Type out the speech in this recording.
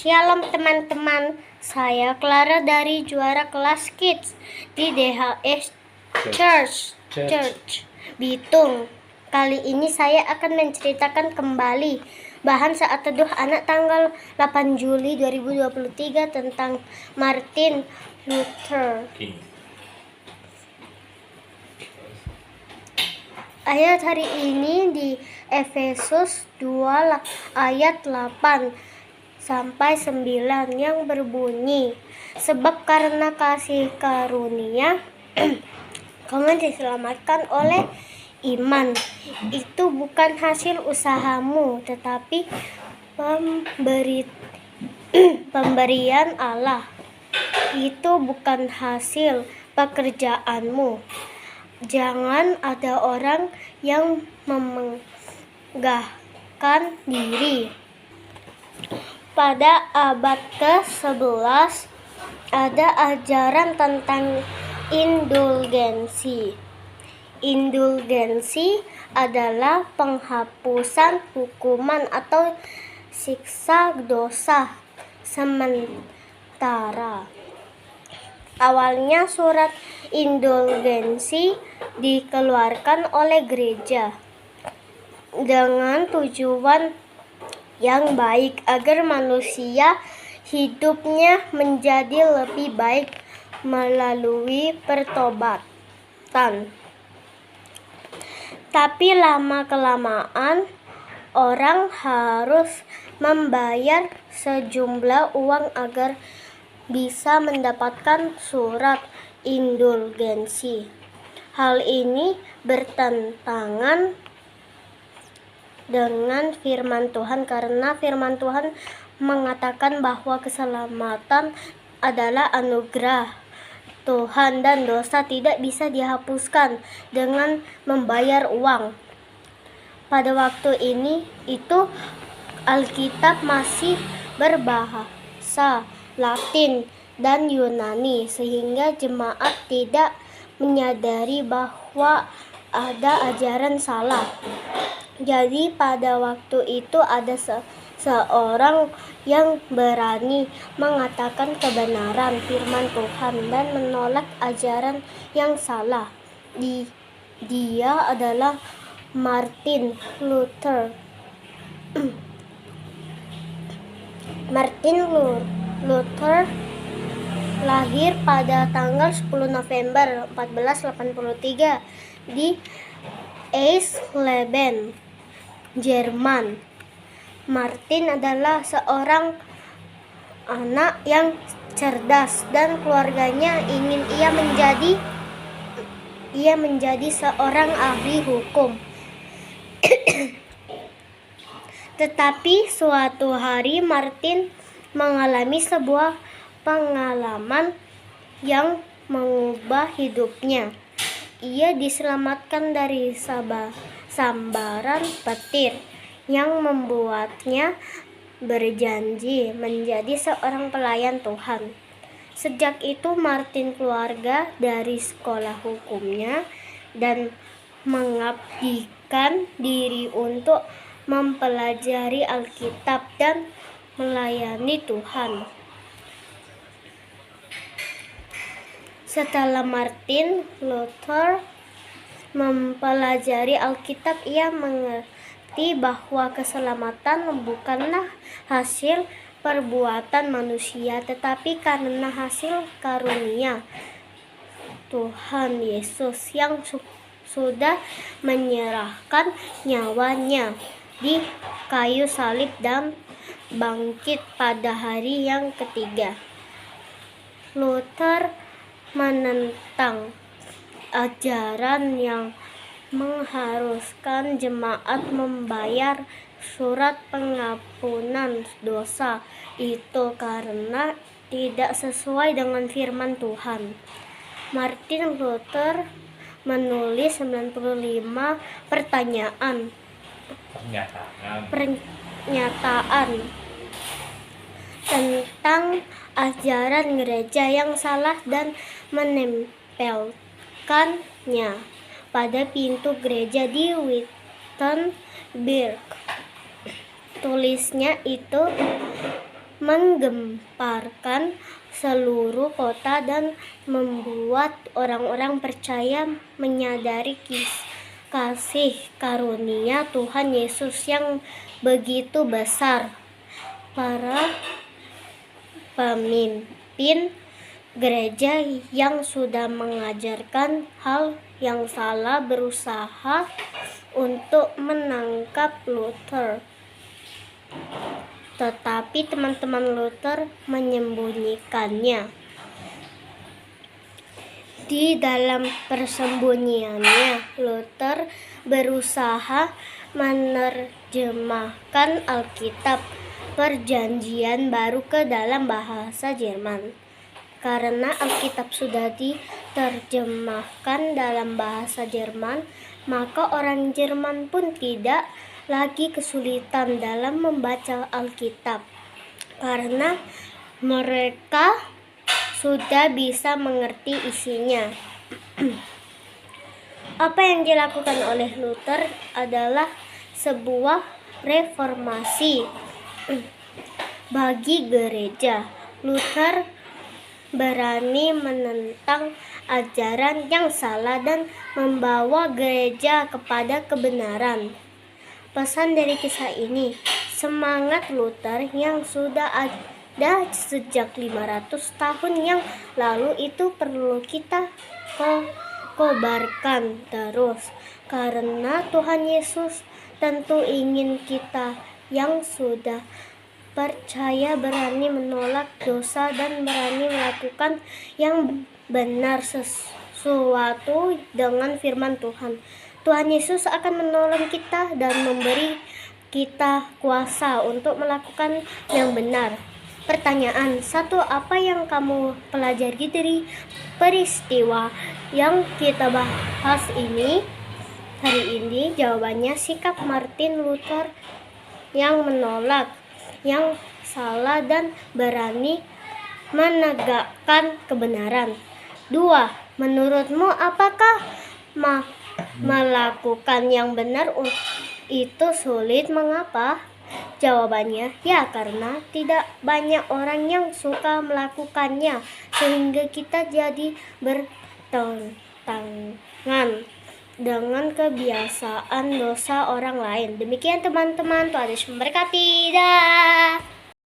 Shalom teman-teman, saya Clara dari Juara Kelas Kids di DHS Church Bitung. Kali ini saya akan menceritakan kembali bahan saat teduh anak tanggal 8 Juli 2023 tentang Martin Luther King. Ayat hari ini di Efesus 2 ayat 8 sampai 9 yang berbunyi, sebab karena kasih karunia kamu diselamatkan oleh iman. Itu bukan hasil usahamu, tetapi pemberian Allah. Itu bukan hasil pekerjaanmu. Jangan ada orang yang memegahkan diri. Pada abad ke-11 ada ajaran tentang indulgensi. Indulgensi adalah penghapusan hukuman atau siksa dosa sementara. Awalnya surat indulgensi dikeluarkan oleh gereja dengan tujuan yang baik agar manusia hidupnya menjadi lebih baik melalui pertobatan. Tapi lama-kelamaan orang harus membayar sejumlah uang agar bisa mendapatkan surat indulgensi. Hal ini bertentangan dengan firman Tuhan, karena firman Tuhan mengatakan bahwa keselamatan adalah anugerah Tuhan dan dosa tidak bisa dihapuskan dengan membayar uang. Pada waktu itu Alkitab masih berbahasa Latin dan Yunani, sehingga jemaat tidak menyadari bahwa ada ajaran salah. Jadi pada waktu itu ada seorang yang berani mengatakan kebenaran firman Tuhan dan menolak ajaran yang salah. Dia adalah Martin Luther. Martin Luther lahir pada tanggal 10 November 1483 di Eisleben, Jerman. Martin adalah seorang anak yang cerdas dan keluarganya ingin ia menjadi seorang ahli hukum. Tetapi suatu hari Martin mengalami sebuah pengalaman yang mengubah hidupnya. Ia diselamatkan dari sambaran petir yang membuatnya berjanji menjadi seorang pelayan Tuhan. Sejak itu Martin keluar dari sekolah hukumnya dan mengabdikan diri untuk mempelajari Alkitab dan melayani Tuhan. Setelah Martin Luther mempelajari Alkitab, ia mengerti bahwa keselamatan bukanlah hasil perbuatan manusia, tetapi karena hasil karunia Tuhan Yesus yang sudah menyerahkan nyawanya di kayu salib dan bangkit pada hari yang ketiga. Luther menentang ajaran yang mengharuskan jemaat membayar surat pengampunan dosa itu karena tidak sesuai dengan firman Tuhan. Martin Luther menulis 95 pernyataan tentang ajaran gereja yang salah dan menempelkannya pada pintu gereja di Wittenberg. Tulisnya itu menggemparkan seluruh kota dan membuat orang-orang percaya menyadari kasih karunia Tuhan Yesus yang begitu besar. Para pemimpin gereja yang sudah mengajarkan hal yang salah berusaha untuk menangkap Luther. Tetapi teman-teman Luther menyembunyikannya. Di dalam persembunyiannya, Luther berusaha menerjemahkan Alkitab Perjanjian Baru ke dalam bahasa Jerman. Karena Alkitab sudah diterjemahkan dalam bahasa Jerman, maka orang Jerman pun tidak lagi kesulitan dalam membaca Alkitab, karena mereka sudah bisa mengerti isinya. Apa yang dilakukan oleh Luther adalah sebuah reformasi bagi gereja. Luther berani menentang ajaran yang salah dan membawa gereja kepada kebenaran. Pesan dari kisah ini, semangat Luther yang sudah ada sejak 500 tahun yang lalu itu perlu kita kobarkan terus, karena Tuhan Yesus tentu ingin kita yang sudah percaya berani menolak dosa dan berani melakukan yang benar sesuatu dengan firman Tuhan. Tuhan Yesus akan menolong kita dan memberi kita kuasa untuk melakukan yang benar. Pertanyaan 1. Apa yang kamu pelajari dari peristiwa yang kita bahas ini hari ini? Jawabannya, sikap Martin Luther yang menolak yang salah dan berani menegakkan kebenaran. 2. Menurutmu apakah melakukan yang benar itu sulit? Mengapa? Jawabannya, ya karena tidak banyak orang yang suka melakukannya, sehingga kita jadi bertentangan dengan kebiasaan dosa orang lain. Demikian teman-teman, Tuhan Yesus memberkati. Dah.